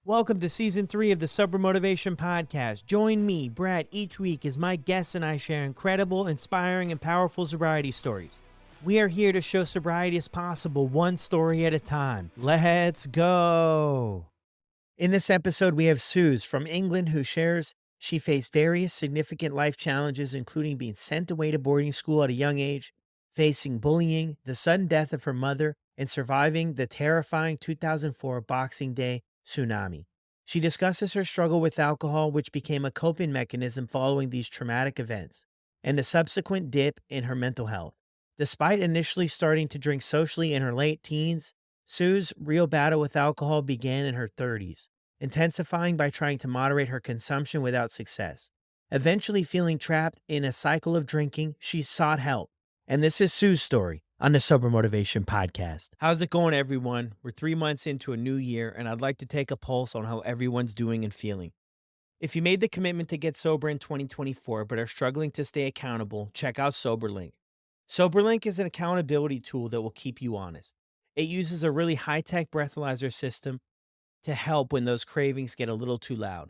Welcome to Season 3 of the Sober Motivation Podcast. Join me, Brad, each week as my guests and I share incredible, inspiring, and powerful sobriety stories. We are here to show sobriety is possible, one story at a time. Let's go! In this episode, we have Suze from England who shares she faced various significant life challenges, including being sent away to boarding school at a young age, facing bullying, the sudden death of her mother, and surviving the terrifying 2004 Boxing Day Tsunami. She discusses her struggle with alcohol, which became a coping mechanism following these traumatic events, and the subsequent dip in her mental health. Despite initially starting to drink socially in her late teens, Sue's real battle with alcohol began in her 30s, intensifying by trying to moderate her consumption without success. Eventually feeling trapped in a cycle of drinking, she sought help. And this is Sue's story on the Sober Motivation Podcast. How's it going, everyone? We're 3 months into a new year, and I'd like to take a pulse on how everyone's doing and feeling. If you made the commitment to get sober in 2024 but are struggling to stay accountable, check out SoberLink. SoberLink is an accountability tool that will keep you honest. It uses a really high-tech breathalyzer system to help when those cravings get a little too loud.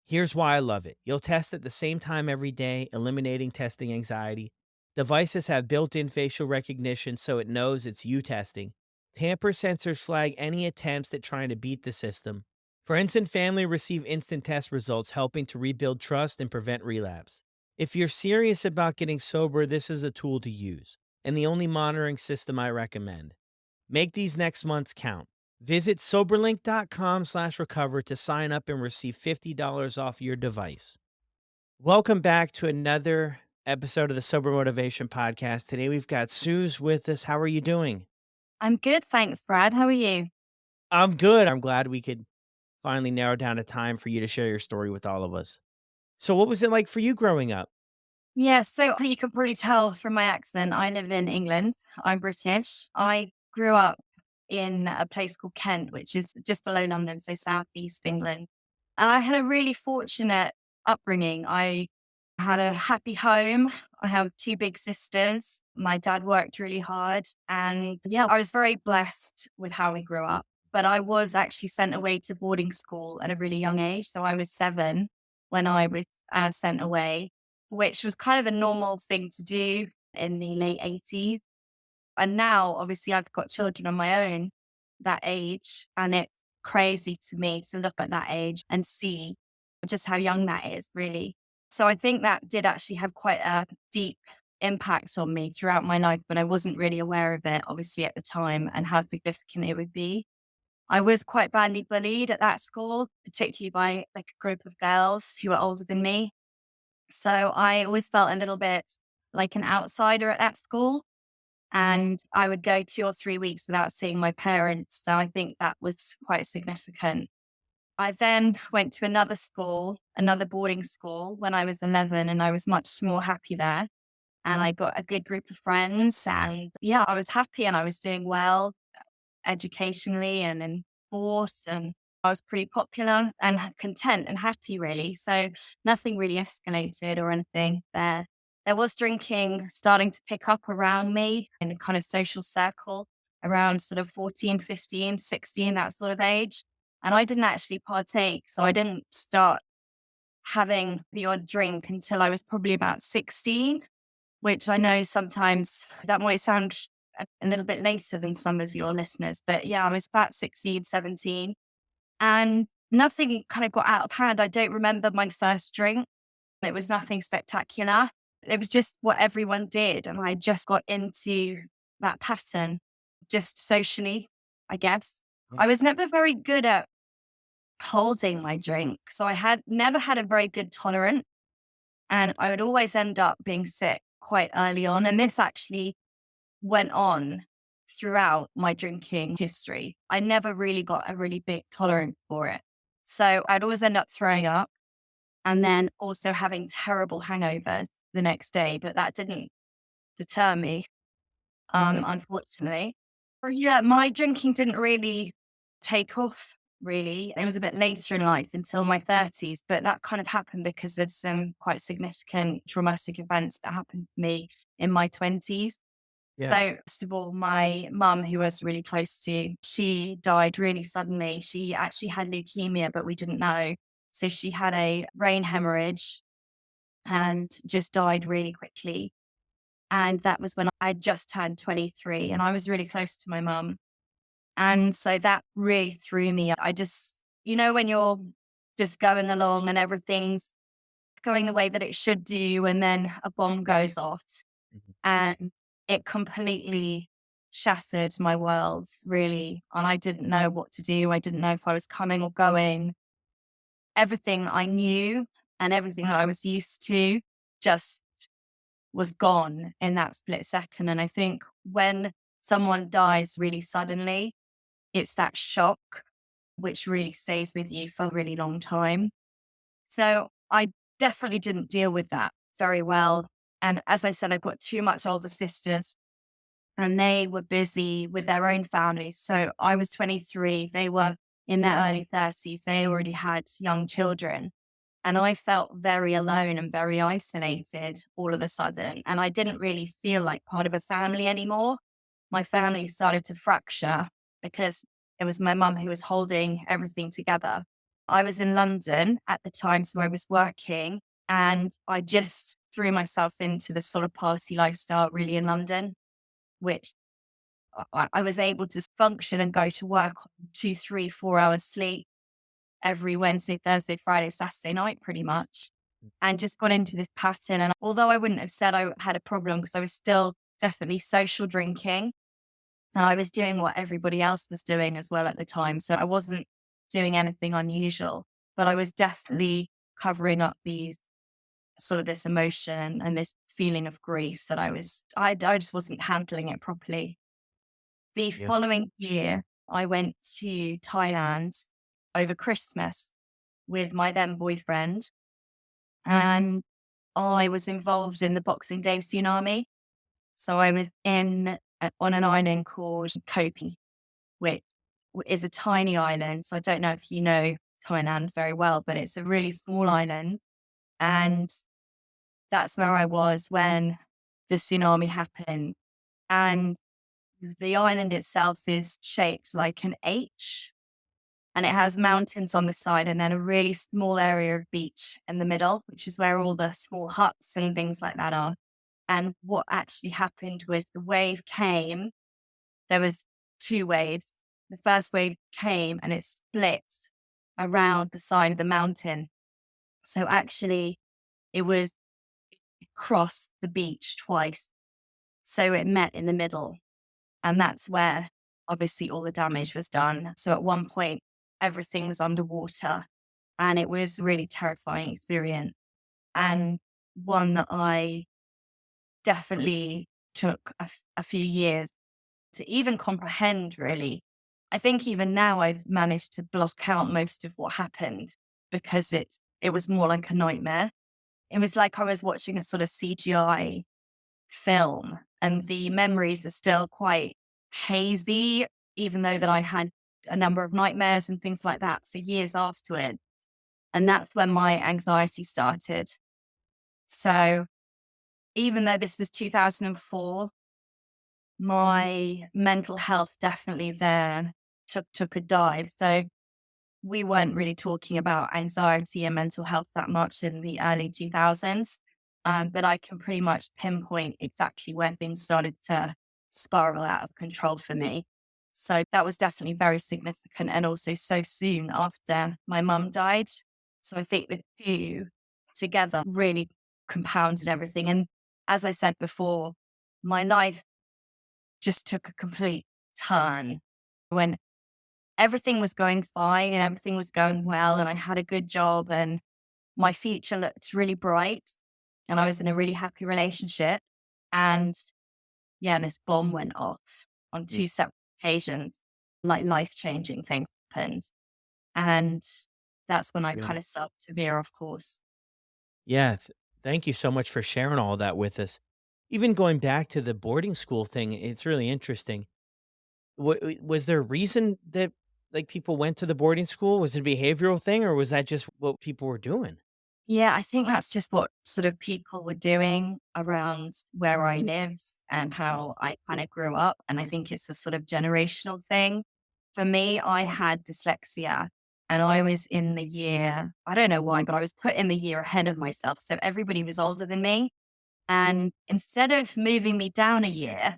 Here's why I love it. You'll test at the same time every day, eliminating testing anxiety. Devices have built-in facial recognition so it knows it's you testing. Tamper sensors flag any attempts at trying to beat the system. Friends and family receive instant test results, helping to rebuild trust and prevent relapse. If you're serious about getting sober, this is a tool to use, and the only monitoring system I recommend. Make these next months count. Visit soberlink.com/recover to sign up and receive $50 off your device. Welcome back to another episode of the Sober Motivation Podcast. Today we've got Suze with us. How are you doing? I'm good, thanks, Brad. How are you? I'm good. I'm glad we could finally narrow down a time for you to share your story with all of us. So what was it like for you growing up? Yeah, so you can probably tell from my accent, I live in England. I'm British. I grew up in a place called Kent, which is just below London, so southeast England. And I had a really fortunate upbringing. I had a happy home. I have two big sisters. My dad worked really hard. And yeah, I was very blessed with how we grew up. But I was actually sent away to boarding school at a really young age. So I was 7 when I was sent away, which was kind of a normal thing to do in the late 80s. And now, obviously, I've got children of my own that age, and it's crazy to me to look at that age and see just how young that is, really. So I think that did actually have quite a deep impact on me throughout my life, but I wasn't really aware of it, obviously, at the time and how significant it would be. I was quite badly bullied at that school, particularly by like a group of girls who were older than me. So I always felt a little bit like an outsider at that school. And I would go 2 or 3 weeks without seeing my parents. So I think that was quite significant. I then went to another school, another boarding school when I was 11, and I was much more happy there. And I got a good group of friends. And yeah, I was happy and I was doing well educationally and in sports. And I was pretty popular and content and happy, really. So nothing really escalated or anything there. There was drinking starting to pick up around me in a kind of social circle around sort of 14, 15, 16, that sort of age. And I didn't actually partake. So I didn't start having the odd drink until I was probably about 16, which I know sometimes that might sound a little bit later than some of your listeners. But yeah, I was about 16, 17, and nothing kind of got out of hand. I don't remember my first drink. It was nothing spectacular. It was just what everyone did. And I just got into that pattern just socially, I guess. I was never very good at holding my drink. So I had never had a very good tolerance, and I would always end up being sick quite early on. And this actually went on throughout my drinking history. I never really got a really big tolerance for it. So I'd always end up throwing up and then also having terrible hangovers the next day. But that didn't deter me, unfortunately. Yeah, my drinking didn't really take off, really. It was a bit later in life until my 30s, but that kind of happened because of some quite significant traumatic events that happened to me in my 20s. Yeah. So, first of all, my mum, who I was really close to, she died really suddenly. She actually had leukemia, but we didn't know. So she had a brain hemorrhage and just died really quickly. And that was when I just turned 23 and I was really close to my mum. And so that really threw me. I just, when you're just going along and everything's going the way that it should do, and then a bomb goes off Mhm. and it completely shattered my world, really. And I didn't know what to do. I didn't know if I was coming or going. Everything I knew and everything that I was used to just was gone in that split second. And I think when someone dies really suddenly, it's that shock which really stays with you for a really long time. So I definitely didn't deal with that very well. And as I said, I've got two much older sisters and they were busy with their own families. So I was 23, they were in their early 30s, they already had young children. And I felt very alone and very isolated all of a sudden. And I didn't really feel like part of a family anymore. My family started to fracture because it was my mum who was holding everything together. I was in London at the time, so I was working and I just threw myself into the sort of party lifestyle really in London, which I was able to function and go to work on 2, 3, 4 hours sleep every Wednesday, Thursday, Friday, Saturday night, pretty much, and just got into this pattern. And although I wouldn't have said I had a problem because I was still definitely social drinking and I was doing what everybody else was doing as well at the time. So I wasn't doing anything unusual, but I was definitely covering up these sort of this emotion and this feeling of grief that I just wasn't handling it properly. The Yeah. following year, I went to Thailand over Christmas with my then boyfriend, and I was involved in the Boxing Day Tsunami. So I was on an island called Kopi, which is a tiny island. So I don't know if you know Thailand very well, but it's a really small island. And that's where I was when the tsunami happened. And the island itself is shaped like an H and it has mountains on the side and then a really small area of beach in the middle, which is where all the small huts and things like that are. And what actually happened was the wave came. There was two waves. The first wave came and it split around the side of the mountain. So actually it was crossed the beach twice. So it met in the middle. And that's where obviously all the damage was done. So at one point, everything was underwater and it was a really terrifying experience and one that I definitely took a few years to even comprehend, really. I think even now I've managed to block out most of what happened because it was more like a nightmare. It was like I was watching a sort of CGI film and the memories are still quite hazy, even though that I had a number of nightmares and things like that for years after it. And that's when my anxiety started. So even though this was 2004, my mental health definitely then took a dive. So we weren't really talking about anxiety and mental health that much in the early 2000s. But I can pretty much pinpoint exactly where things started to spiral out of control for me. So that was definitely very significant and also so soon after my mum died. So I think the two together really compounded everything. And as I said before, my life just took a complete turn when everything was going fine and everything was going well and I had a good job and my future looked really bright and I was in a really happy relationship. And yeah, this bomb went off on Mm. two separate occasions, like life-changing things happened. And that's when I Yeah. kind of started to veer off course. Yeah. Thank you so much for sharing all that with us. Even going back to the boarding school thing, it's really interesting. Was there a reason that like people went to the boarding school? Was it a behavioral thing or was that just what people were doing? Yeah, I think that's just what sort of people were doing around where I lived and how I kind of grew up. And I think it's a sort of generational thing. For me, I had dyslexia and I was in the year, I don't know why, but I was put in the year ahead of myself. So everybody was older than me. And instead of moving me down a year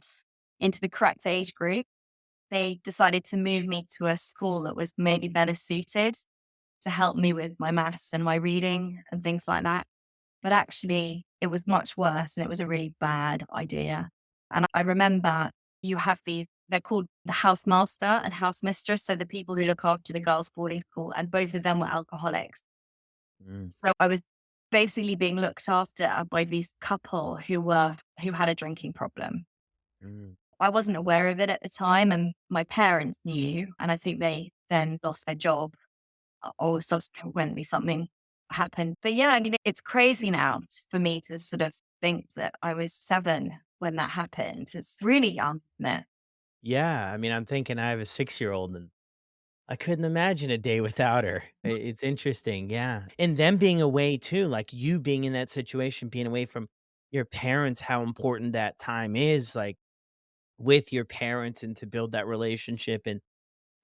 into the correct age group, they decided to move me to a school that was maybe better suited to help me with my maths and my reading and things like that. But actually, it was much worse and it was a really bad idea. And I remember you have these, they're called the housemaster and housemistress. So the people who look after the girls' boarding school, and both of them were alcoholics. Mm, So I was basically being looked after by this couple who had a drinking problem. mm, I wasn't aware of it at the time, and my parents knew, and I think they then lost their job or subsequently something happened. But yeah, I mean, it's crazy now for me to sort of think that I was 7 when that happened. It's really young, isn't it? yeah, I mean, I'm thinking I have a 6-year-old, and I couldn't imagine a day without her. It's interesting, yeah. And them being away too, like you being in that situation, being away from your parents, how important that time is, like with your parents and to build that relationship and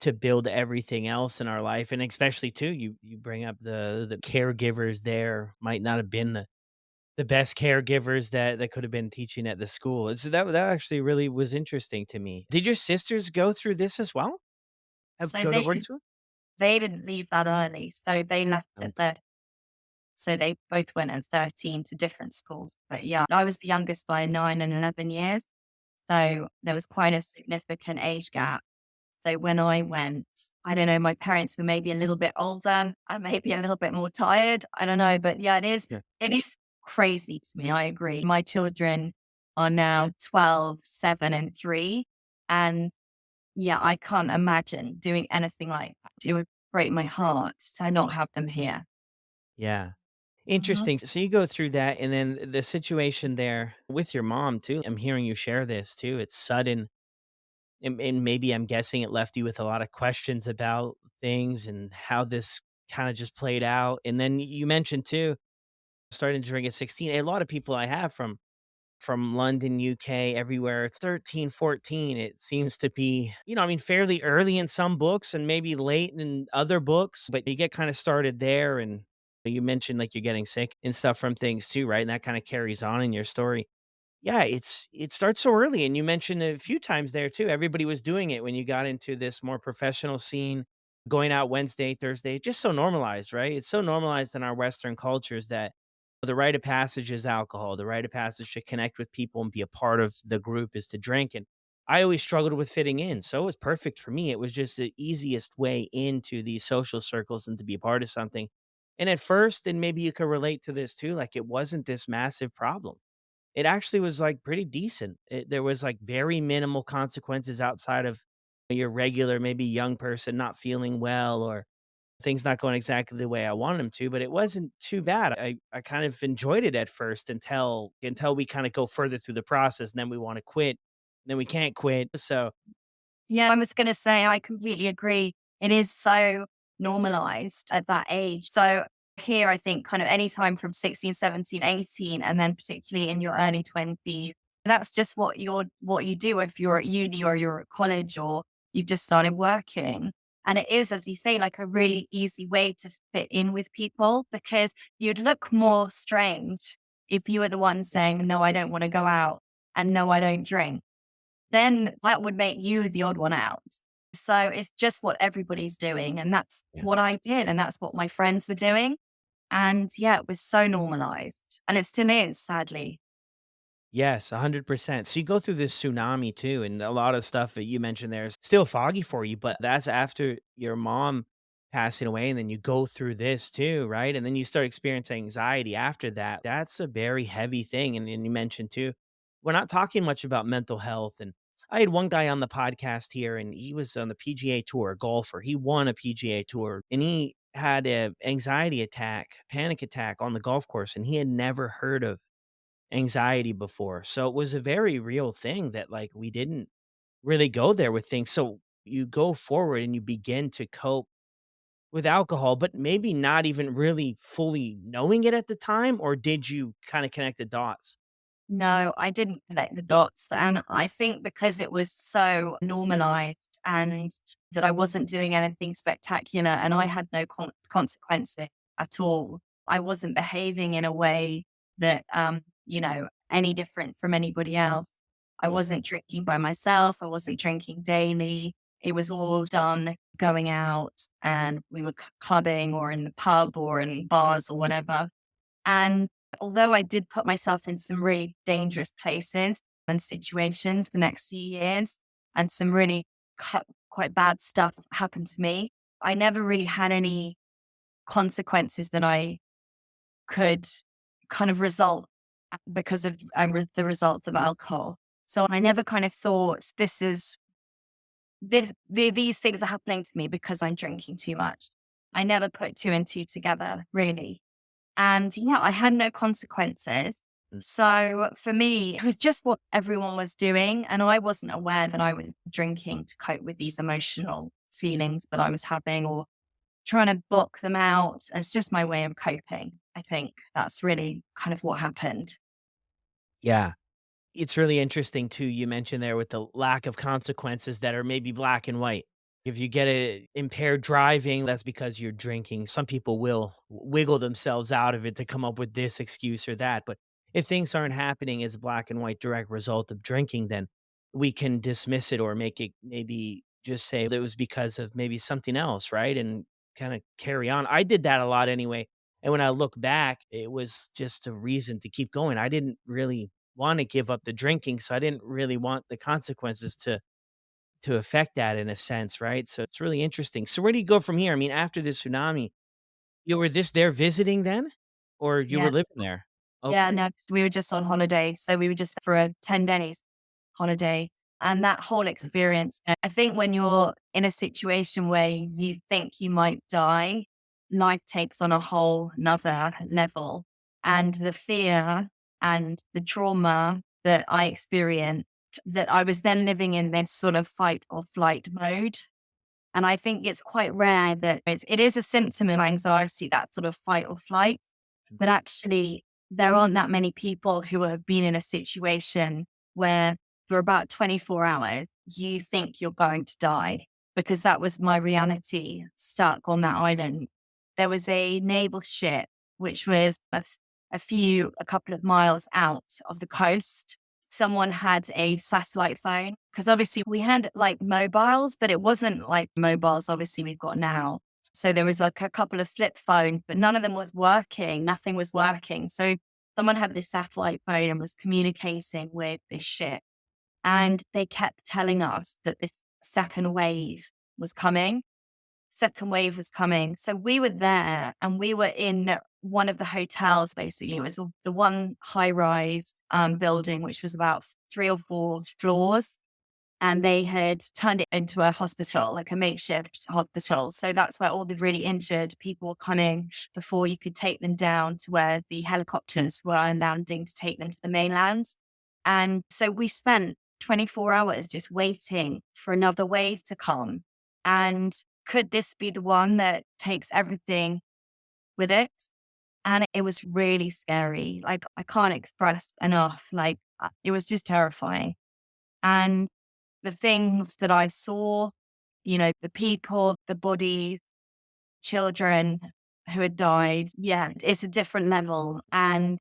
to build everything else in our life. And especially too, you bring up the caregivers there might not have been the best caregivers that could have been teaching at the school. So that actually really was interesting to me. Did your sisters go through this as well? Have So go to boarding school? they didn't leave that early. So they left at Okay. 30. So they both went at 13 to different schools. But yeah, I was the youngest by 9 and 11 years. So there was quite a significant age gap. So when I went, I don't know, my parents were maybe a little bit older and maybe a little bit more tired. I don't know. But yeah, Yeah. it is crazy to me. I agree. My children are now 12, 7, and 3. And yeah, I can't imagine doing anything like that. It would break my heart to not have them here. Yeah. Mhm. Interesting. So you go through that and then the situation there with your mom too. I'm hearing you share this too. It's sudden and maybe I'm guessing it left you with a lot of questions about things and how this kind of just played out. And then you mentioned too, starting to drink at 16. A lot of people I have from London, UK, everywhere, it's 13, 14. It seems to be, I mean, fairly early in some books and maybe late in other books, but you get kind of started there. And you mentioned like you're getting sick and stuff from things too, right? And that kind of carries on in your story. Yeah, it starts so early, and you mentioned a few times there too, everybody was doing it when you got into this more professional scene, going out Wednesday, Thursday, just so normalized, right? It's so normalized in our Western cultures that the rite of passage is alcohol. The rite of passage to connect with people and be a part of the group is to drink, and I always struggled with fitting in, so it was perfect for me. It was just the easiest way into these social circles and to be a part of something, and at first, and maybe you could relate to this too, like, it wasn't this massive problem. It actually was, like, pretty decent. There was, like, very minimal consequences outside of your regular, maybe young person not feeling well or things not going exactly the way I wanted them to, but it wasn't too bad. I kind of enjoyed it at first until we kinda go further through the process, and then we wanna quit, then we can't quit, so Yeah, I was going to say, I completely agree. It is so normalized at that age. So here, I think kind of anytime from 16, 17, 18, and then particularly in your early 20s, that's just what you do if you're at uni or you're at college or you've just started working. And it is, as you say, like a really easy way to fit in with people because you'd look more strange if you were the one saying, no, I don't want to go out and no, I don't drink, then that would make you the odd one out. So it's just what everybody's doing. And that's yeah. what I did. And that's what my friends were doing. And yeah, it was so normalized. And it still is, sadly. Yes, 100%. So you go through this tsunami too, and a lot of stuff that you mentioned there is still foggy for you, but that's after your mom passing away, and then you go through this too, right? And then you start experiencing anxiety after that. That's a very heavy thing. And you mentioned too, we're not talking much about mental health. And I had one guy on the podcast here, and he was on the PGA tour, a golfer. He won a PGA tour, and he had a anxiety attack, panic attack on the golf course, and he had never heard of anxiety before. So it was a very real thing that like we didn't really go there with things. So you go forward and you begin to cope with alcohol, but maybe not even really fully knowing it at the time, or did you kind of connect the dots? No, I didn't connect the dots. And I think because it was so normalized and that I wasn't doing anything spectacular and I had no consequences at all, I wasn't behaving in a way that, any different from anybody else. I wasn't drinking by myself. I wasn't drinking daily. It was all done going out and we were clubbing or in the pub or in bars or whatever. And although I did put myself in some really dangerous places and situations the next few years, and some really quite bad stuff happened to me, I never really had any consequences that I could kind of result because of the results of alcohol. So I never kind of thought these things are happening to me because I'm drinking too much. I never put two and two together, really. And yeah, I had no consequences. Mm. So for me, it was just what everyone was doing. And I wasn't aware that I was drinking to cope with these emotional feelings that I was having or trying to block them out. It's just my way of coping. I think that's really kind of what happened. Yeah. It's really interesting too, you mentioned there with the lack of consequences that are maybe black and white. If you get a impaired driving, that's because you're drinking. Some people will wiggle themselves out of it to come up with this excuse or that, but if things aren't happening as a black and white direct result of drinking, then we can dismiss it or make it maybe just say that it was because of maybe something else, right? And kinda carry on. I did that a lot anyway, and when I look back, it was just a reason to keep going. I didn't really wanna give up the drinking, so I didn't really want the consequences to affect that in a sense, right? So it's really interesting. So where do you go from here? I mean, after the tsunami, you were this there visiting then? Or you Yeah. were living there? Yeah. Okay. No, 'cause we were just on holiday. So we were just for a 10 days holiday. And that whole experience, I think when you're in a situation where you think you might die, life takes on a whole another level. And the fear and the trauma that I experienced, that I was then living in this sort of fight or flight mode. And I think it's quite rare that it is a symptom of anxiety, that sort of fight or flight. But actually, there aren't that many people who have been in a situation where for about 24 hours, you think you're going to die, because that was my reality stuck on that island. There was a naval ship, which was a couple of miles out of the coast. Someone had a satellite phone because obviously we had like mobiles, but it wasn't like mobiles obviously we've got now. So there was like a couple of flip phones, but none of them was working. Nothing was working. So someone had this satellite phone and was communicating with this ship. And they kept telling us that this second wave was coming. So we were there and we were in one of the hotels, basically. It was the one high rise building, which was about 3 or 4 floors. And they had turned it into a hospital, like a makeshift hospital. So that's where all the really injured people were coming before you could take them down to where the helicopters were landing to take them to the mainland. And so we spent 24 hours just waiting for another wave to come. And could this be the one that takes everything with it? And it was really scary. Like, I can't express enough. Like, it was just terrifying. And the things that I saw, the people, the bodies, children who had died, yeah, it's a different level. And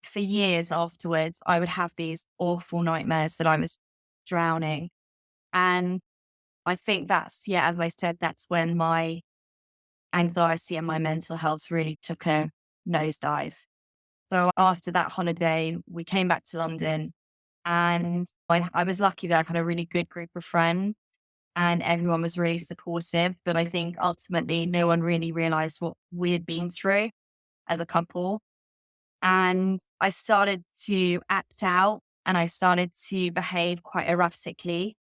for years afterwards, I would have these awful nightmares that I was drowning. And I think that's, yeah, as I said, that's when my anxiety and my mental health really took a nosedive. So after that holiday, we came back to London and I was lucky that I had a really good group of friends and everyone was really supportive. But I think ultimately no one really realized what we had been through as a couple. And I started to act out and I started to behave quite erratically.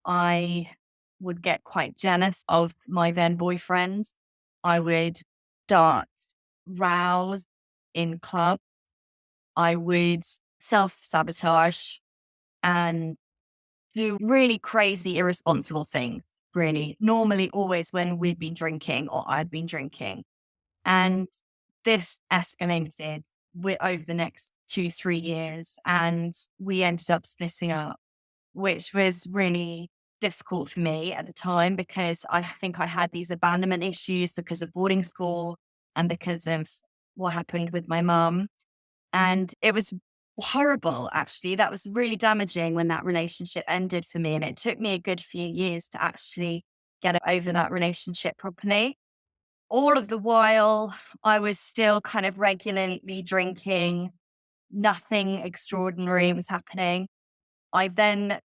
I would get quite jealous of my then boyfriend. I would start rows in clubs. I would self sabotage and do really crazy, irresponsible things. really. Normally, always when we'd been drinking or I'd been drinking. And this escalated over the next 2, 3 years. And we ended up splitting up, which was really difficult for me at the time because I think I had these abandonment issues because of boarding school and because of what happened with my mum. And it was horrible, actually. That was really damaging when that relationship ended for me. And it took me a good few years to actually get over that relationship properly. All of the while, I was still kind of regularly drinking. Nothing extraordinary was happening. I then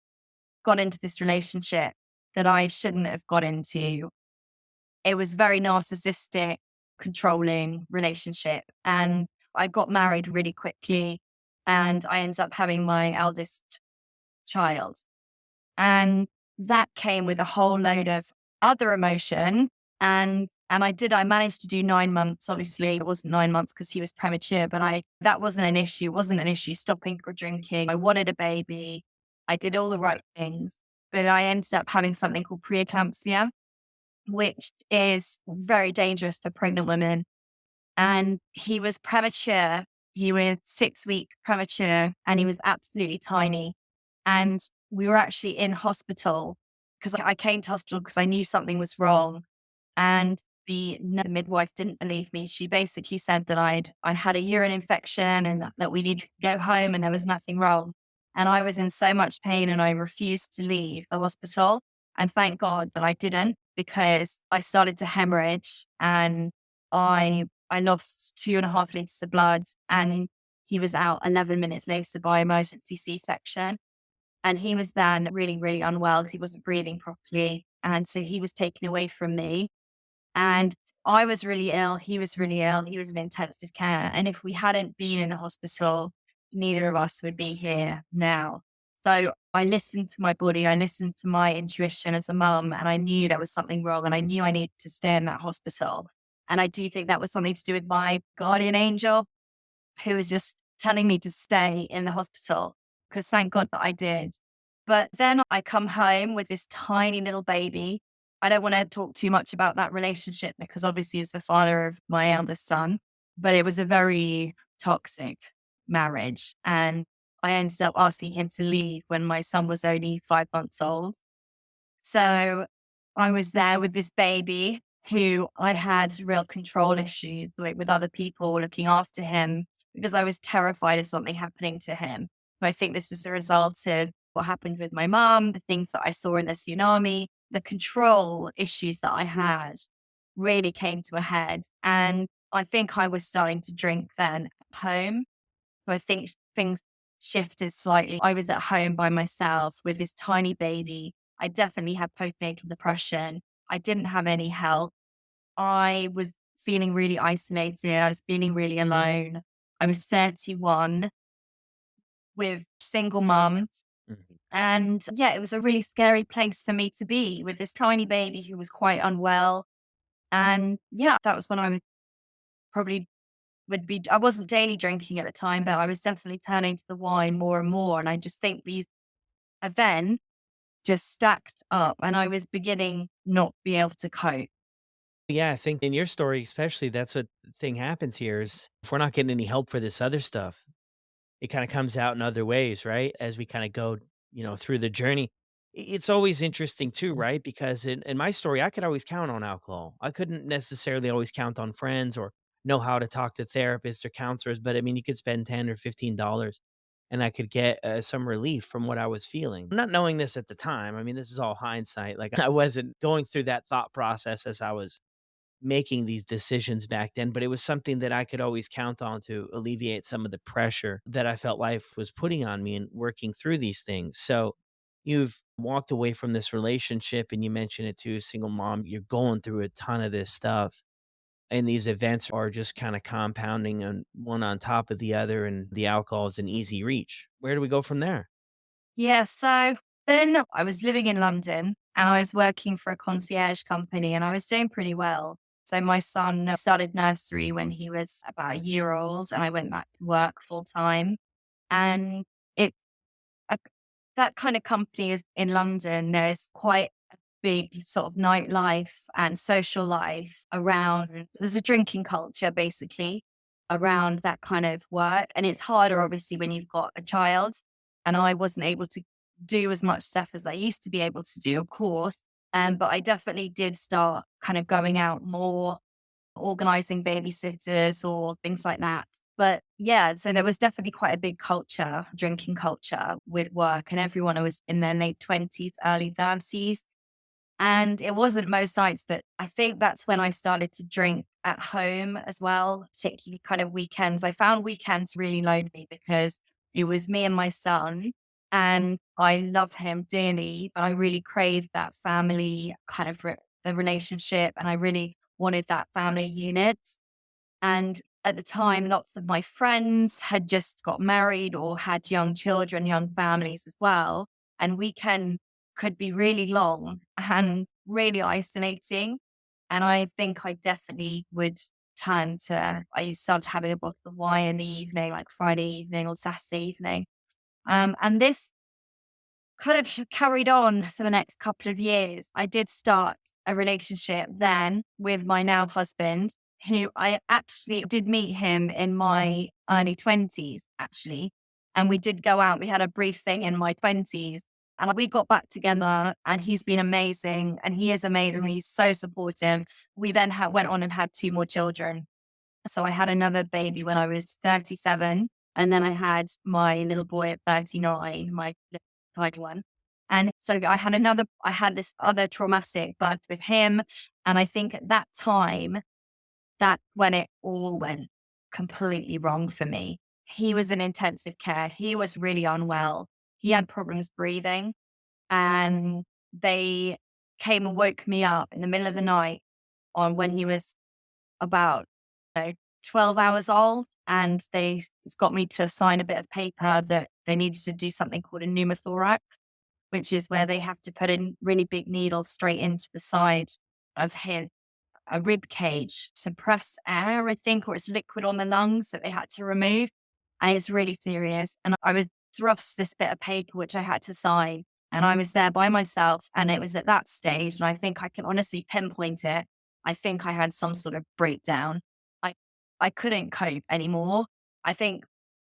got into this relationship that I shouldn't have got into. It was very narcissistic, controlling relationship. And I got married really quickly and I ended up having my eldest child. And that came with a whole load of other emotion. And I managed to do 9 months. Obviously, it wasn't 9 months because he was premature, but that wasn't an issue. It wasn't an issue stopping for drinking. I wanted a baby. I did all the right things, but I ended up having something called preeclampsia, which is very dangerous for pregnant women. And he was premature. He was 6 week premature and he was absolutely tiny. And we were actually in hospital because I came to hospital because I knew something was wrong. And the midwife didn't believe me. She basically said that I had a urine infection and that we needed to go home and there was nothing wrong. And I was in so much pain and I refused to leave the hospital. And thank God that I didn't because I started to hemorrhage and I lost 2.5 liters of blood and he was out 11 minutes later by emergency C-section. And he was then really, really unwell because he wasn't breathing properly. And so he was taken away from me. And I was really ill. He was really ill. He was in intensive care. And if we hadn't been in the hospital, neither of us would be here now. So I listened to my body. I listened to my intuition as a mum, and I knew there was something wrong. And I knew I needed to stay in that hospital. And I do think that was something to do with my guardian angel, who was just telling me to stay in the hospital, because thank God that I did. But then I come home with this tiny little baby. I don't want to talk too much about that relationship because obviously it's the father of my eldest son, but it was a very toxic marriage. And I ended up asking him to leave when my son was only 5 months old. So I was there with this baby who I had real control issues with other people looking after him because I was terrified of something happening to him. So I think this was a result of what happened with my mom, the things that I saw in the tsunami, the control issues that I had really came to a head. And I think I was starting to drink then at home. So I think things shifted slightly. I was at home by myself with this tiny baby. I definitely had postnatal depression. I didn't have any help. I was feeling really isolated. I was feeling really alone. I was 31 with single moms. Mhm. And yeah, it was a really scary place for me to be with this tiny baby who was quite unwell. And yeah, that was when I was probably I wasn't daily drinking at the time, but I was definitely turning to the wine more and more. And I just think these events just stacked up and I was beginning not be able to cope. Yeah, I think in your story, especially, that's what thing happens here is if we're not getting any help for this other stuff, it kind of comes out in other ways, right? As we kind of go, through the journey. It's always interesting too, right? Because in my story, I could always count on alcohol. I couldn't necessarily always count on friends or know how to talk to therapists or counselors, but I mean, you could spend $10 or $15 and I could get some relief from what I was feeling. Not knowing this at the time. I mean, this is all hindsight. Like I wasn't going through that thought process as I was making these decisions back then, but it was something that I could always count on to alleviate some of the pressure that I felt life was putting on me and working through these things. So you've walked away from this relationship and you mentioned it too, single mom, you're going through a ton of this stuff. And these events are just kind of compounding and one on top of the other, and the alcohol is an easy reach. Where do we go from there? Yeah. So then I was living in London and I was working for a concierge company and I was doing pretty well. So my son started nursery when he was about a year old and I went back to work full time. And it, a, that kind of company is in London. There's quite big sort of nightlife and social life around, there's a drinking culture basically around that kind of work. And it's harder, obviously, when you've got a child. And I wasn't able to do as much stuff as I used to be able to do, of course. But I definitely did start kind of going out more, organizing babysitters or things like that. But yeah, so there was definitely quite a big culture, drinking culture with work, and everyone was in their late 20s, early 30s. And it wasn't most nights, that I think that's when I started to drink at home as well, particularly kind of weekends. I found weekends really lonely because it was me and my son, and I loved him dearly, but I really craved that family kind of the relationship, and I really wanted that family unit. And at the time, lots of my friends had just got married or had young children, young families as well. And weekend could be really long and really isolating. And I think I definitely would turn to, I started having a bottle of wine in the evening, like Friday evening or Saturday evening. And this kind of carried on for the next couple of years. I did start a relationship then with my now husband, who I actually did meet him in my early 20s, actually. And we did go out. We had a brief thing in my 20s, and we got back together, and he's been amazing. And he is amazing. He's so supportive. We then went on and had two more children. So I had another baby when I was 37. And then I had my little boy at 39, my little tiny one. And so I had this other traumatic birth with him. And I think at that time, that when it all went completely wrong for me. He was in intensive care. He was really unwell. He had problems breathing, and they came and woke me up in the middle of the night on when he was about, you know, 12 hours old. And they got me to sign a bit of paper that they needed to do something called a pneumothorax, which is where they have to put in really big needles straight into the side of his a rib cage, suppress air, I think, or it's liquid on the lungs that they had to remove. And it's really serious. And I was thrust this bit of paper, which I had to sign. And I was there by myself. And it was at that stage, and I think I can honestly pinpoint it. I think I had some sort of breakdown. I, I couldn't cope anymore. I think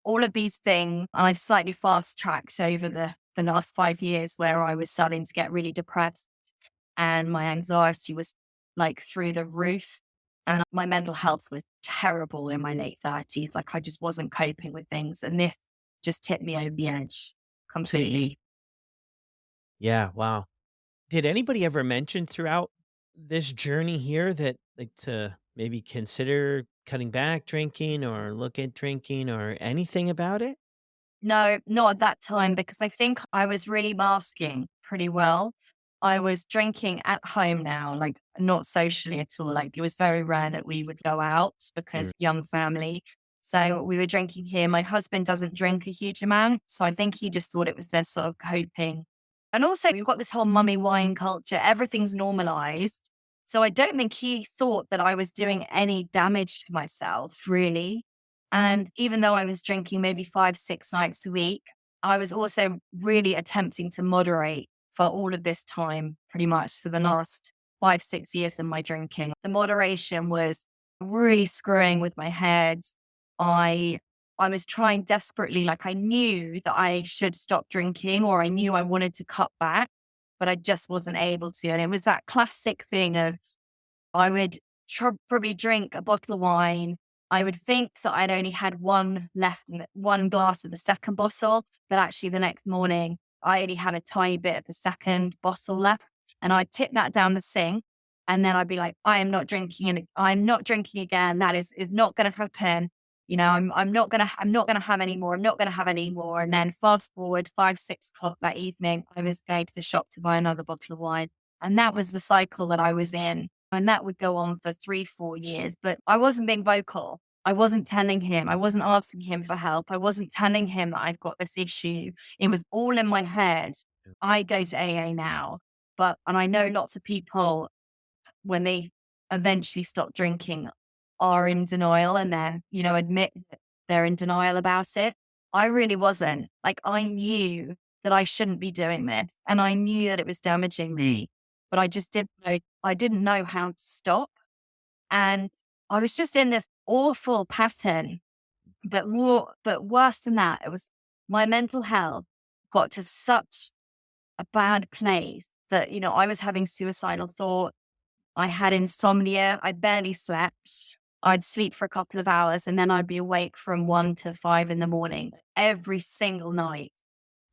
all of these things, and I've slightly fast tracked over the last 5 years, where I was starting to get really depressed, and my anxiety was like through the roof. And my mental health was terrible in my late 30s. Like, I just wasn't coping with things. And this just tipped me over the edge completely. Yeah, wow. Did anybody ever mention throughout this journey here that, like, to maybe consider cutting back drinking or look at drinking or anything about it? No, not at that time, because I think I was really masking pretty well. I was drinking at home now, like not socially at all. Like, it was very rare that we would go out Mm. because young family. So we were drinking here. My husband doesn't drink a huge amount. So I think he just thought it was their sort of coping. And also, we've got this whole mummy wine culture. Everything's normalized. So I don't think he thought that I was doing any damage to myself, really. And even though I was drinking maybe 5, 6 nights a week, I was also really attempting to moderate for all of this time, pretty much for the last 5, 6 years of my drinking. The moderation was really screwing with my head. I I was trying desperately, like I knew that I should stop drinking, or I knew I wanted to cut back, but I just wasn't able to. And it was that classic thing of, I would probably drink a bottle of wine. I would think that I'd only had one left, one glass of the second bottle, but actually the next morning I only had a tiny bit of the second bottle left, and I'd tip that down the sink, and then I'd be like, I am not drinking, and I'm not drinking again. That is not going to happen. You know, I'm not gonna have any more. I'm not gonna have any more. And then fast forward 5, 6 o'clock that evening, I was going to the shop to buy another bottle of wine, and that was the cycle that I was in. And that would go on for 3, 4 years. But I wasn't being vocal. I wasn't telling him. I wasn't asking him for help. I wasn't telling him that I've got this issue. It was all in my head. I go to AA now, and I know lots of people, when they eventually stop drinking, are in denial, and admit that they're in denial about it. I really wasn't. Like, I knew that I shouldn't be doing this, and I knew that it was damaging me. but I didn't know how to stop. And I was just in this awful pattern, but worse than that, it was my mental health got to such a bad place that, I was having suicidal thoughts. I had insomnia. I barely slept. I'd sleep for a couple of hours and then I'd be awake from 1 to 5 in the morning every single night.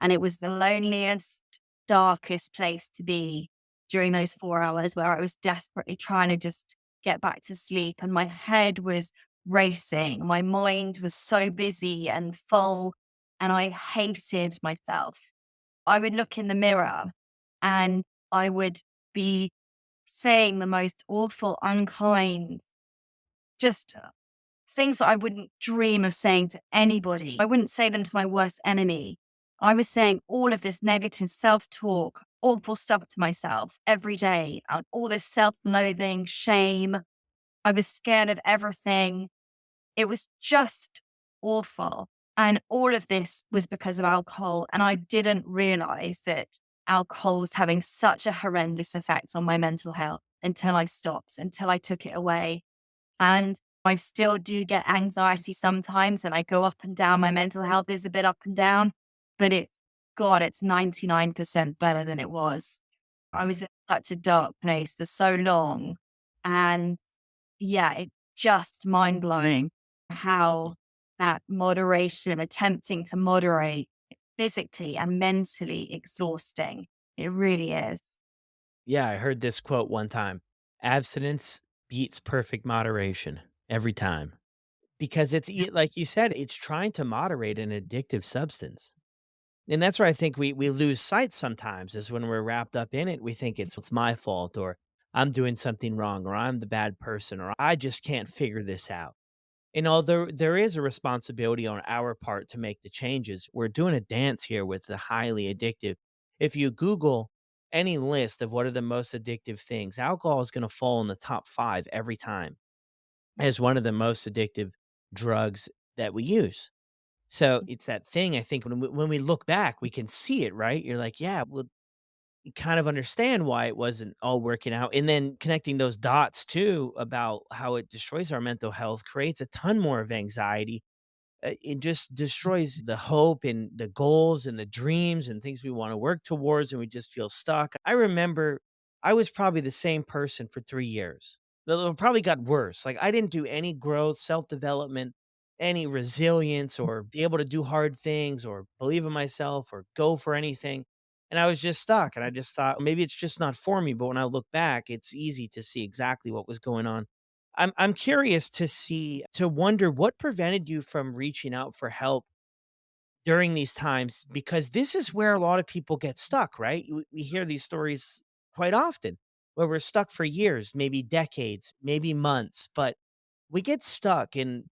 And it was the loneliest, darkest place to be during those 4 hours where I was desperately trying to just get back to sleep. And my head was racing. My mind was so busy and full. And I hated myself. I would look in the mirror and I would be saying the most awful, unkind, just things that I wouldn't dream of saying to anybody. I wouldn't say them to my worst enemy. I was saying all of this negative self talk, awful stuff to myself every day, all this self loathing, shame. I was scared of everything. It was just awful. And all of this was because of alcohol. And I didn't realize that alcohol was having such a horrendous effect on my mental health until I stopped, until I took it away. And I still do get anxiety sometimes and I go up and down. My mental health is a bit up and down, but it's 99% better than it was. I was in such a dark place for so long. And yeah, it's just mind blowing how that moderation, attempting to moderate physically and mentally exhausting. It really is. Yeah, I heard this quote one time. Abstinence beats perfect moderation every time. Because like you said, it's trying to moderate an addictive substance. And that's where I think we lose sight sometimes is when we're wrapped up in it, we think it's my fault or I'm doing something wrong or I'm the bad person or I just can't figure this out. And although there is a responsibility on our part to make the changes, we're doing a dance here with the highly addictive. If you Google any list of what are the most addictive things, alcohol is going to fall in the top 5 every time as one of the most addictive drugs that we use. So it's that thing. I think when we look back, we can see it, right? You're like, yeah, well, you kind of understand why it wasn't all working out. And then connecting those dots too about how it destroys our mental health creates a ton more of anxiety. It just destroys the hope and the goals and the dreams and things we want to work towards. And we just feel stuck. I remember I was probably the same person for 3 years. It probably got worse. Like I didn't do any growth, self development, any resilience, or be able to do hard things, or believe in myself, or go for anything. And I was just stuck. And I just thought maybe it's just not for me. But when I look back, it's easy to see exactly what was going on. I'm curious to wonder what prevented you from reaching out for help during these times, because this is where a lot of people get stuck, right? We hear these stories quite often where we're stuck for years, maybe decades, maybe months, but we get stuck and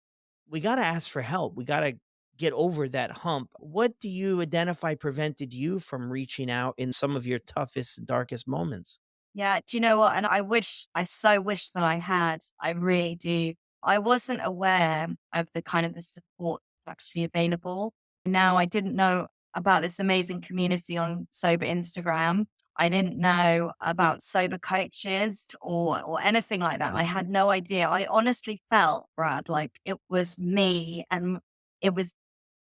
we got to ask for help. We got to get over that hump. What do you identify prevented you from reaching out in some of your toughest, darkest moments? Yeah, do you know what? And I so wish that I had. I really do. I wasn't aware of the kind of the support actually available. Now, I didn't know about this amazing community on Sober Instagram. I didn't know about sober coaches or anything like that. I had no idea. I honestly felt, Brad, like it was me and it was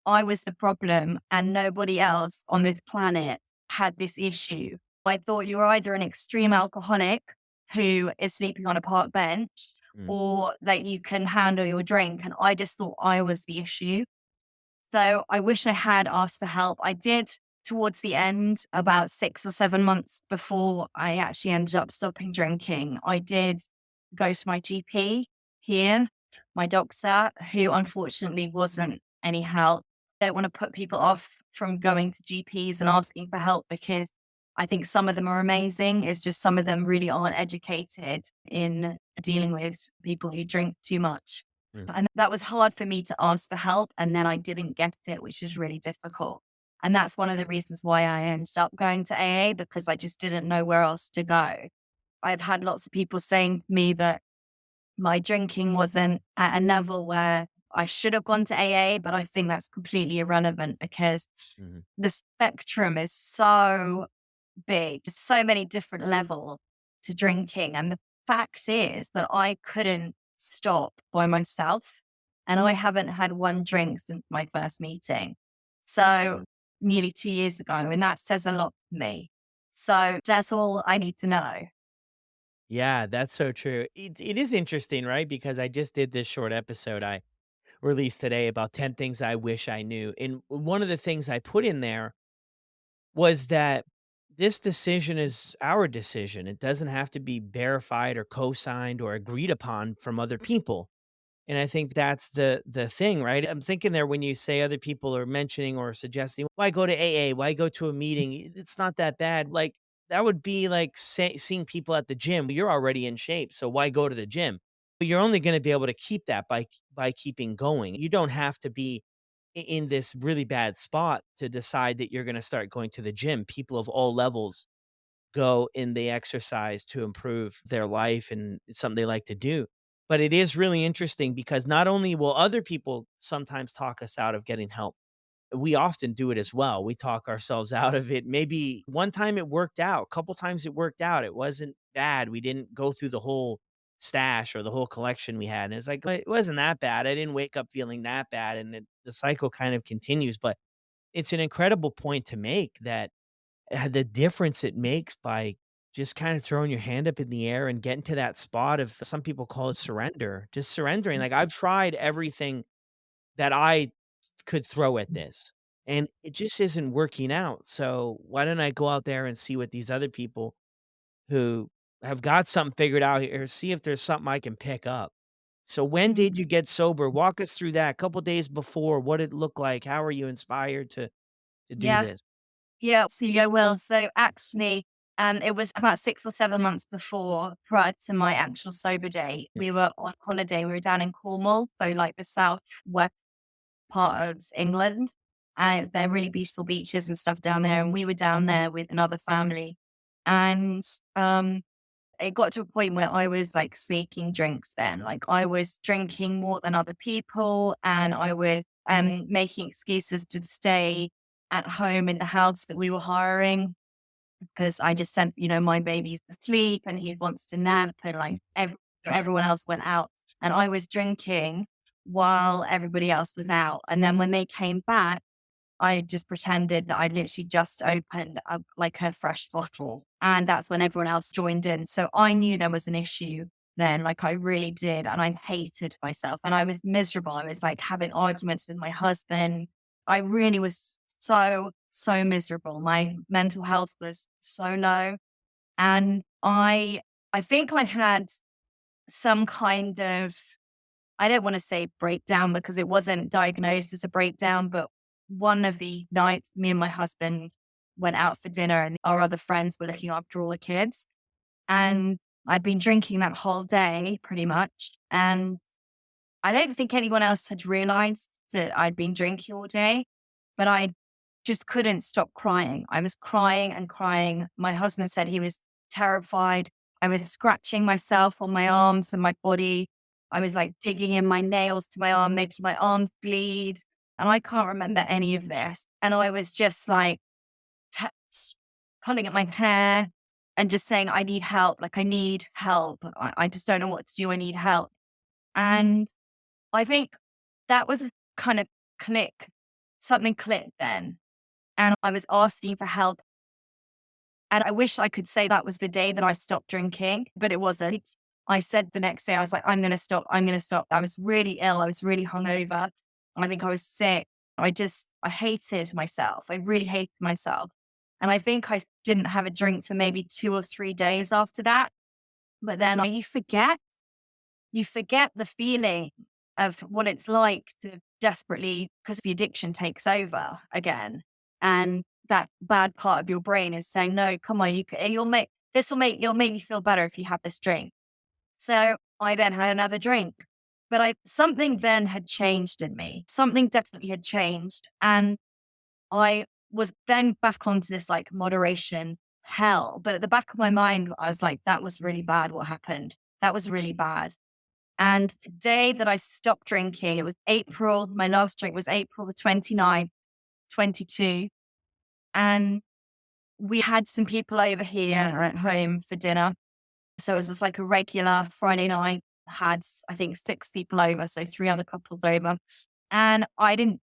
I was the problem and nobody else on this planet had this issue. I thought you were either an extreme alcoholic who is sleeping on a park bench Mm, or like you can handle your drink. And I just thought I was the issue. So I wish I had asked for help. I did towards the end, about 6 or 7 months before I actually ended up stopping drinking. I did go to my GP here, my doctor, who unfortunately wasn't any help. I don't want to put people off from going to GPs and asking for help because I think some of them are amazing. It's just some of them really aren't educated in dealing with people who drink too much. mm. And that was hard for me to ask for help. And then I didn't get it, which is really difficult. And that's one of the reasons why I ended up going to AA because I just didn't know where else to go. I've had lots of people saying to me that my drinking wasn't at a level where I should have gone to AA, but I think that's completely irrelevant because Mhm. the spectrum is so big, so many different levels. to drinking. And the fact is that I couldn't stop by myself. And I haven't had one drink since my first meeting. So nearly 2 years ago. And that says a lot to me. So that's all I need to know. Yeah, that's so true. It is interesting, right? Because I just did this short episode I released today about 10 things I wish I knew. And one of the things I put in there was that this decision is our decision. It doesn't have to be verified or co-signed or agreed upon from other people. And I think that's the thing, right? I'm thinking there when you say other people are mentioning or suggesting, why go to AA? Why go to a meeting? It's not that bad. Like that would be like seeing people at the gym. You're already in shape, so why go to the gym? But you're only going to be able to keep that by keeping going. You don't have to be in this really bad spot to decide that you're going to start going to the gym. People of all levels go and they exercise to improve their life, and it's something they like to do. But it is really interesting because not only will other people sometimes talk us out of getting help, we often do it as well. We talk ourselves out of it. Maybe one time it worked out, a couple times it worked out. It wasn't bad. We didn't go through the whole stash or the whole collection we had. And it's like, it wasn't that bad. I didn't wake up feeling that bad. And the cycle kind of continues. But it's an incredible point to make that the difference it makes by just kind of throwing your hand up in the air and getting to that spot of some people call it surrender, just surrendering. Like I've tried everything that I could throw at this and it just isn't working out. So why don't I go out there and see what these other people who have got something figured out here, see if there's something I can pick up. So when Mhm. did you get sober? Walk us through that. A couple days before, what did it look like? How are you inspired to do Yeah. this? Yeah. So you will. So actually, it was about 6 or 7 months before, prior to my actual sober day. Yeah. We were on holiday. We were down in Cornwall, so like the southwest part of England, and they're really beautiful beaches and stuff down there. And we were down there with another family, and um, it got to a point where I was like sneaking drinks. Then, like I was drinking more than other people, and I was making excuses to stay at home in the house that we were hiring because I just sent, my babies to sleep and he wants to nap and like everyone else went out and I was drinking while everybody else was out. And then when they came back, I just pretended that I literally just opened like a fresh bottle. And that's when everyone else joined in. So I knew there was an issue then, like I really did. And I hated myself and I was miserable. I was like having arguments with my husband. I really was so miserable. My mental health was so low. And I think I had some kind of, I don't want to say breakdown because it wasn't diagnosed as a breakdown, but one of the nights me and my husband went out for dinner and our other friends were looking after all the kids. And I'd been drinking that whole day pretty much. And I don't think anyone else had realized that I'd been drinking all day, but I just couldn't stop crying. I was crying and crying. My husband said he was terrified. I was scratching myself on my arms and my body. I was like digging in my nails to my arm, making my arms bleed. And I can't remember any of this. And I was just like t- pulling at my hair and just saying, I need help. Like, I need help. I just don't know what to do. I need help. And I think that was a kind of click. Something clicked then. And I was asking for help. And I wish I could say that was the day that I stopped drinking, but it wasn't. I said the next day, I was like, I'm going to stop. I'm going to stop. I was really ill. I was really hungover. I think I was sick. I hated myself. I really hated myself. And I think I didn't have a drink for maybe 2 or 3 days after that. But then you forget the feeling of what it's like to desperately, because the addiction takes over again. And that bad part of your brain is saying, no, come on, you'll make you feel better if you have this drink. So I then had another drink, but something then had changed in me. Something definitely had changed. And I was then back onto this like moderation hell. But at the back of my mind, I was like, that was really bad. What happened? That was really bad. And the day that I stopped drinking, it was April. My last drink was April the 29th, 22. And we had some people over here at home for dinner. So it was just like a regular Friday night, had, I think, 6 people over, so 3 other couples over. And I didn't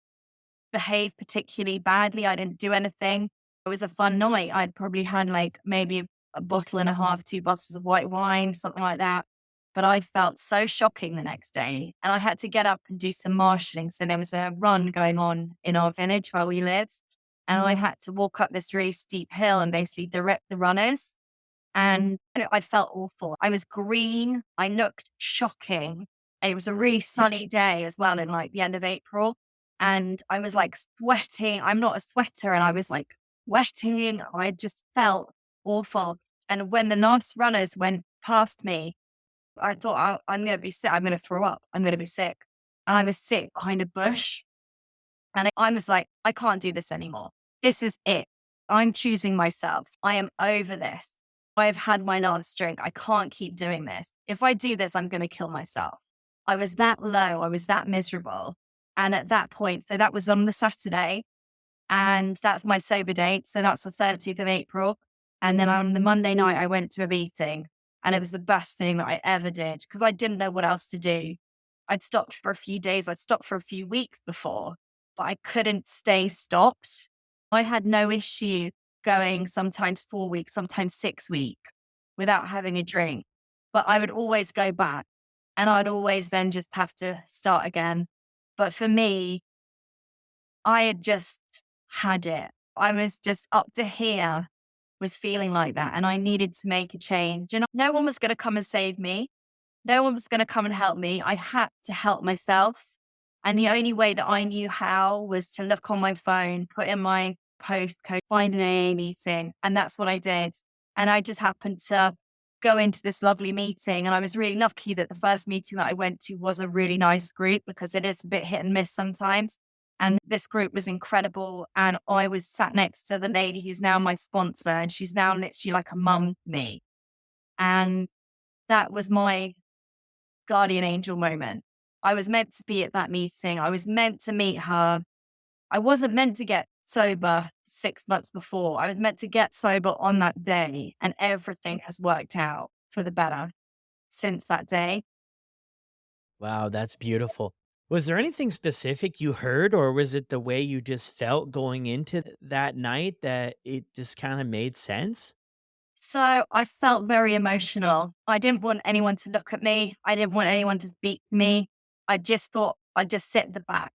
behave particularly badly. I didn't do anything. It was a fun night. I'd probably had like maybe a bottle and a half, 2 bottles of white wine, something like that. But I felt so shocking the next day. And I had to get up and do some marshalling. So there was a run going on in our village where we live. And I had to walk up this really steep hill and basically direct the runners. And I felt awful. I was green. I looked shocking. And it was a really sunny day as well in like the end of April. And I was like sweating. I'm not a sweater. And I was like sweating. I just felt awful. And when the last runners went past me, I thought, I'm going to be sick. I'm going to throw up. I'm going to be sick. And I was sick behind a bush. And I was like, I can't do this anymore. This is it. I'm choosing myself. I am over this. I've had my last drink. I can't keep doing this. If I do this, I'm going to kill myself. I was that low. I was that miserable. And at that point, so that was on the Saturday, and that's my sober date. So that's the 30th of April. And then on the Monday night, I went to a meeting, and it was the best thing that I ever did because I didn't know what else to do. I'd stopped for a few days. I'd stopped for a few weeks before, but I couldn't stay stopped. I had no issue going sometimes 4 weeks, sometimes 6 weeks without having a drink, but I would always go back and I'd always then just have to start again. But for me, I had just had it. I was just up to here with feeling like that. And I needed to make a change. And no one was going to come and save me. No one was going to come and help me. I had to help myself. And the only way that I knew how was to look on my phone, put in my postcode, find an AA meeting. And that's what I did. And I just happened to go into this lovely meeting. And I was really lucky that the first meeting that I went to was a really nice group because it is a bit hit and miss sometimes. And this group was incredible. And I was sat next to the lady who's now my sponsor. And she's now literally like a mum to me. And that was my guardian angel moment. I was meant to be at that meeting. I was meant to meet her. I wasn't meant to get sober 6 months before. I was meant to get sober on that day, and everything has worked out for the better since that day. Wow, that's beautiful. Was there anything specific you heard, or was it the way you just felt going into that night that it just kind of made sense? So I felt very emotional. I didn't want anyone to look at me. I didn't want anyone to speak to me. I just thought I'd just sit at the back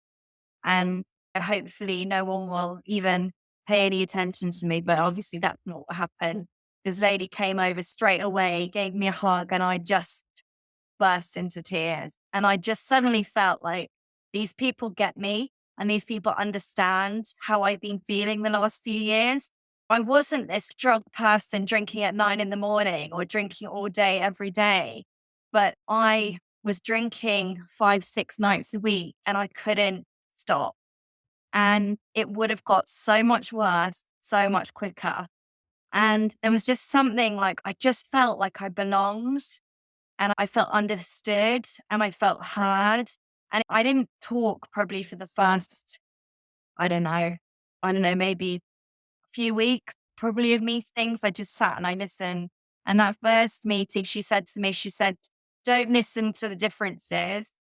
and hopefully no one will even pay any attention to me. But obviously that's not what happened. This lady came over straight away, gave me a hug, and I just burst into tears. And I just suddenly felt like these people get me and these people understand how I've been feeling the last few years. I wasn't this drunk person drinking at 9 in the morning or drinking all day, every day, but I was drinking 5, 6 nights a week and I couldn't stop. And it would have got so much worse, so much quicker. And there was just something like I just felt like I belonged and I felt understood and I felt heard. And I didn't talk probably for the first, I don't know, maybe a few weeks, probably of meetings. I just sat and I listened. And that first meeting, she said to me, she said, don't listen to the differences,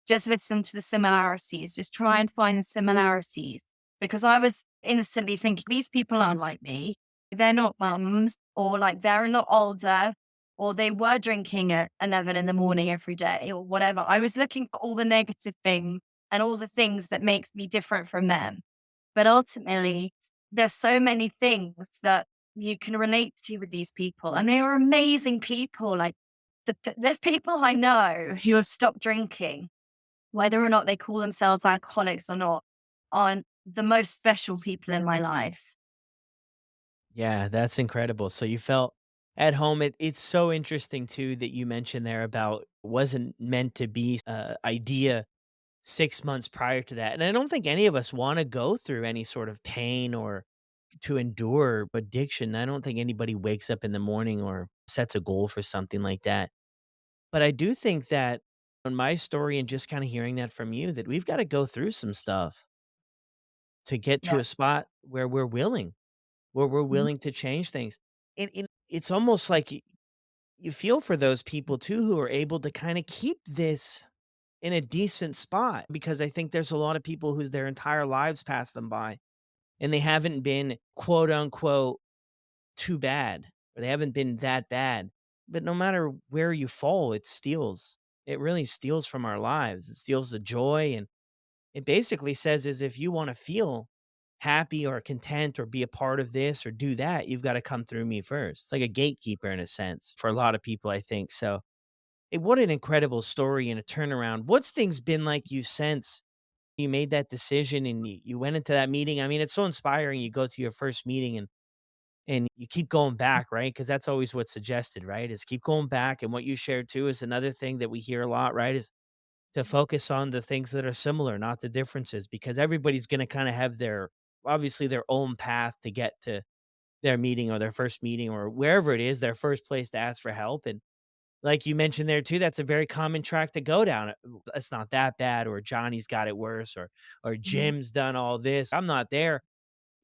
just listen to the similarities. Just try and find the similarities. Because I was instantly thinking, these people aren't like me. They're not mums, or like they're not older, or they were drinking at 11 in the morning every day, or whatever. I was looking for all the negative things and all the things that makes me different from them. But ultimately, there's so many things that you can relate to with these people. And they are amazing people. Like the people I know who have stopped drinking, whether or not they call themselves alcoholics or not, are the most special people in my life. Yeah, that's incredible. So you felt at home. It's so interesting too that you mentioned there about wasn't meant to be idea 6 months prior to that. And I don't think any of us want to go through any sort of pain or to endure addiction. I don't think anybody wakes up in the morning or sets a goal for something like that. But I do think that on my story and just kind of hearing that from you, that we've got to go through some stuff to get to Yeah. a spot where we're Mhm. willing to change things. And it's almost like you feel for those people too who are able to kind of keep this in a decent spot, because I think there's a lot of people who their entire lives pass them by and they haven't been quote unquote too bad, or they haven't been that bad. But no matter where you fall, it steals. It really steals from our lives. It steals the joy. And it basically says is if you want to feel happy or content or be a part of this or do that, you've got to come through me first. It's like a gatekeeper in a sense for a lot of people, I think. So what an incredible story and a turnaround. What's things been like you since you made that decision and you went into that meeting? I mean, it's so inspiring. You go to your first meeting and you keep going back, right? Because that's always what's suggested, right? Is keep going back. And what you shared too is another thing that we hear a lot, right? Is to focus on the things that are similar, not the differences, because everybody's going to kind of have their obviously their own path to get to their meeting or their first meeting or wherever it is, their first place to ask for help. And like you mentioned there too, that's a very common track to go down. It's not that bad, or Johnny's got it worse, or Mhm. Jim's done all this. I'm not there.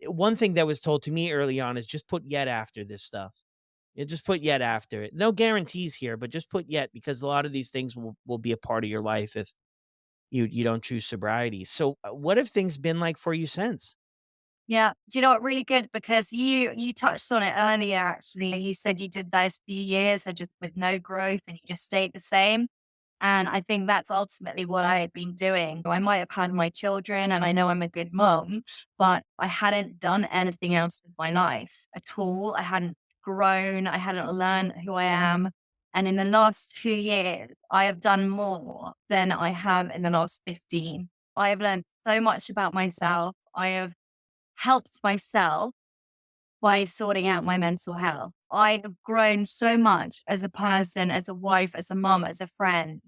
One thing that was told to me early on is just put yet after this stuff. You just put yet after it. No guarantees here, but just put yet, because a lot of these things will be a part of your life if you don't choose sobriety. So what have things been like for you since? Yeah. Do you know what? Really good because you touched on it earlier. Actually, you said you did those few years of just with no growth and you just stayed the same. And I think that's ultimately what I had been doing. I might have had my children and I know I'm a good mom, but I hadn't done anything else with my life at all. I hadn't grown. I hadn't learned who I am. And in the last 2 years, I have done more than I have in the last 15. I have learned so much about myself. I have helped myself by sorting out my mental health. I have grown so much as a person, as a wife, as a mom, as a friend.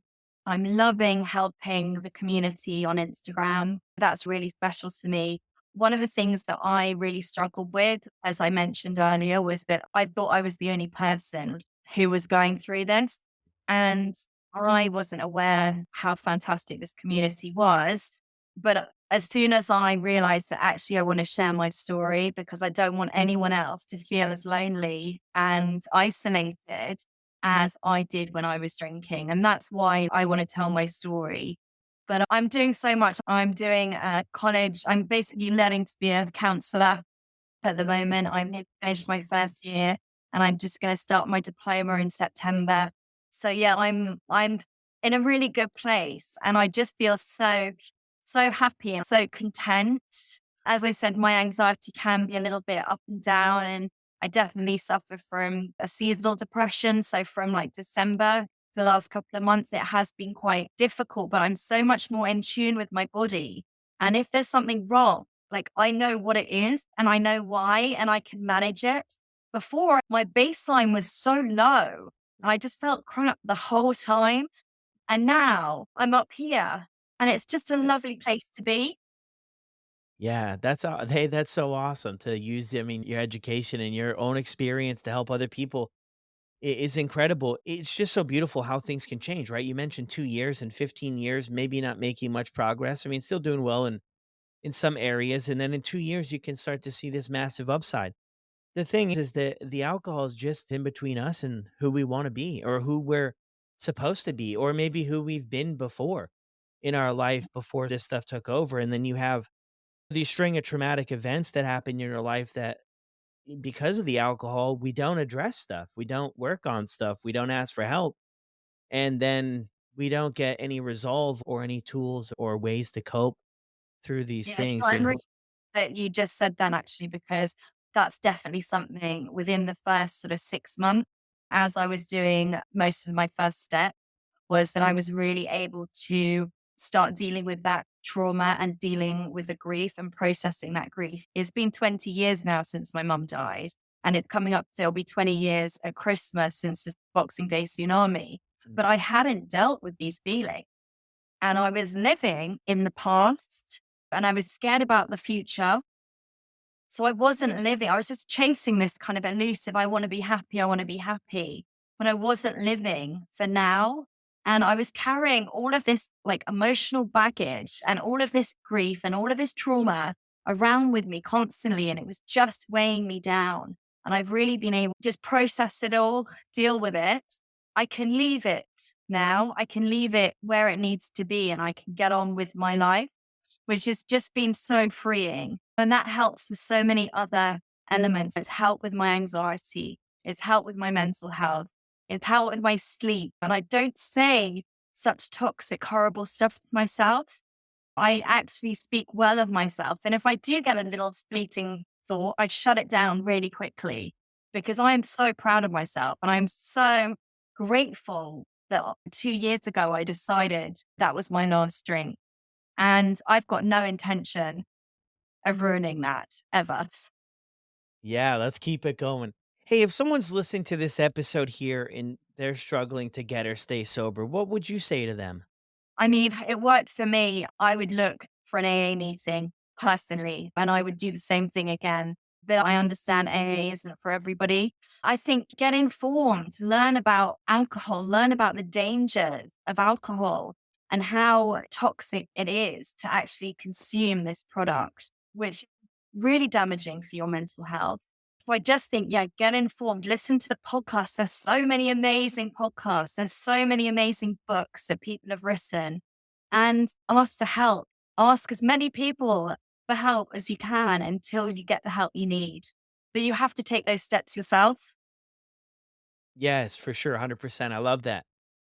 I'm loving helping the community on Instagram. That's really special to me. One of the things that I really struggled with, as I mentioned earlier, was that I thought I was the only person who was going through this. And I wasn't aware how fantastic this community was. But as soon as I realized that actually I want to share my story because I don't want anyone else to feel as lonely and isolated as I did when I was drinking. And that's why I want to tell my story. But I'm doing so much. I'm doing college. I'm basically learning to be a counselor at the moment. I'm nearly finished my first year and I'm just going to start my diploma in September. So yeah, I'm in a really good place and I just feel so happy and so content. As I said, my anxiety can be a little bit up and down and I definitely suffer from a seasonal depression. So from like December, the last couple of months, it has been quite difficult, but I'm so much more in tune with my body. And if there's something wrong, like I know what it is and I know why and I can manage it. Before my baseline was so low. I just felt crap the whole time. And now I'm up here and it's just a lovely place to be. Yeah, hey, that's so awesome to use. I mean, your education and your own experience to help other people is incredible. It's just so beautiful how things can change, right? You mentioned 2 years and 15 years, maybe not making much progress. I mean, still doing well in some areas, and then in 2 years, you can start to see this massive upside. The thing is that the alcohol is just in between us and who we want to be, or who we're supposed to be, or maybe who we've been before in our life before this stuff took over. And then you have these string of traumatic events that happen in your life that because of the alcohol, we don't address stuff. We don't work on stuff. We don't ask for help. And then we don't get any resolve or any tools or ways to cope through these Yeah, things. I'm And really that you just said that actually, because that's definitely something within the first sort of 6 months, as I was doing most of my first step, was that I was really able to start dealing with that trauma and dealing with the grief and processing that grief. It's been 20 years now since my mum died, and it's coming up to it'll be 20 years at Christmas since the Boxing Day tsunami. But I hadn't dealt with these feelings. And I was living in the past and I was scared about the future. So I wasn't living, I was just chasing this kind of elusive, I want to be happy, I want to be happy. But I wasn't living for now. And I was carrying all of this like emotional baggage and all of this grief and all of this trauma around with me constantly. And it was just weighing me down. And I've really been able to just process it all, deal with it. I can leave it now. I can leave it where it needs to be and I can get on with my life, which has just been so freeing. And that helps with so many other elements. It's helped with my anxiety. It's helped with my mental health. It's helped with my sleep. And I don't say such toxic, horrible stuff to myself. I actually speak well of myself. And if I do get a little fleeting thought, I shut it down really quickly because I am so proud of myself. And I'm so grateful that 2 years ago I decided that was my last string. And I've got no intention of ruining that ever. Yeah, let's keep it going. Hey, if someone's listening to this episode here and they're struggling to get or stay sober, what would you say to them? I mean, it worked for me. I would look for an AA meeting personally, and I would do the same thing again. But I understand AA isn't for everybody. I think get informed, learn about alcohol, learn about the dangers of alcohol and how toxic it is to actually consume this product, which is really damaging for your mental health. So I just think, yeah, get informed, listen to the podcast. There's so many amazing podcasts. There's so many amazing books that people have written and ask for help. Ask as many people for help as you can until you get the help you need. But you have to take those steps yourself. Yes, for sure. 100%. I love that.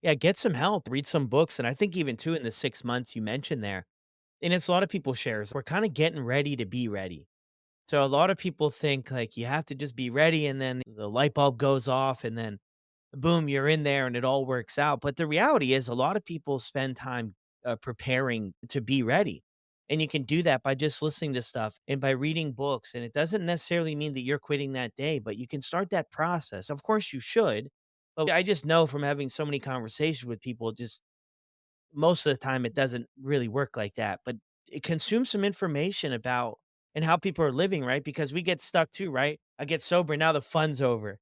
Yeah, get some help, read some books. And I think even too, in the 6 months you mentioned there, and it's a lot of people shares, we're kind of getting ready to be ready. So a lot of people think like you have to just be ready and then the light bulb goes off and then boom, you're in there and it all works out. But the reality is, a lot of people spend time preparing to be ready. And you can do that by just listening to stuff and by reading books. And it doesn't necessarily mean that you're quitting that day, but you can start that process. Of course, you should. But I just know from having so many conversations with people, just most of the time it doesn't really work like that, but it consumes some information about and how people are living, right? Because we get stuck too, right? I get sober, now the fun's over.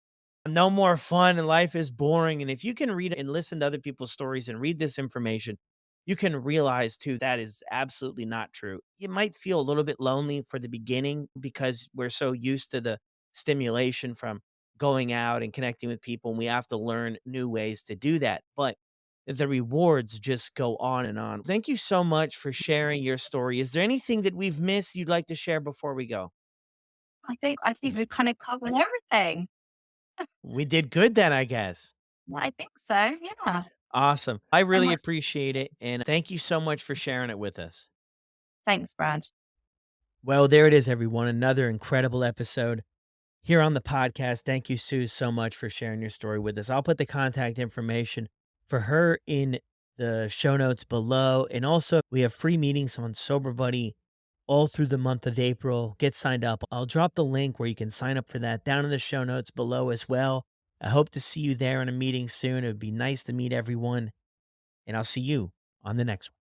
No more fun and life is boring. And if you can read and listen to other people's stories and read this information, you can realize too that is absolutely not true. You might feel a little bit lonely for the beginning because we're so used to the stimulation from going out and connecting with people, and we have to learn new ways to do that. But the rewards just go on and on. Thank you so much for sharing your story. Is there anything that we've missed you'd like to share before we go? I think we've kind of covered everything. We did good then, I guess. I think so. Yeah. Awesome. I So really much. appreciate it. And thank you so much for sharing it with us. Thanks, Brad. Well, there it is, everyone. Another incredible episode here on the podcast. Thank you, Suze, so much for sharing your story with us. I'll put the contact information for her in the show notes below. And also, we have free meetings on Sober Buddy all through the month of April. Get signed up. I'll drop the link where you can sign up for that down in the show notes below as well. I hope to see you there in a meeting soon. It would be nice to meet everyone. And I'll see you on the next one.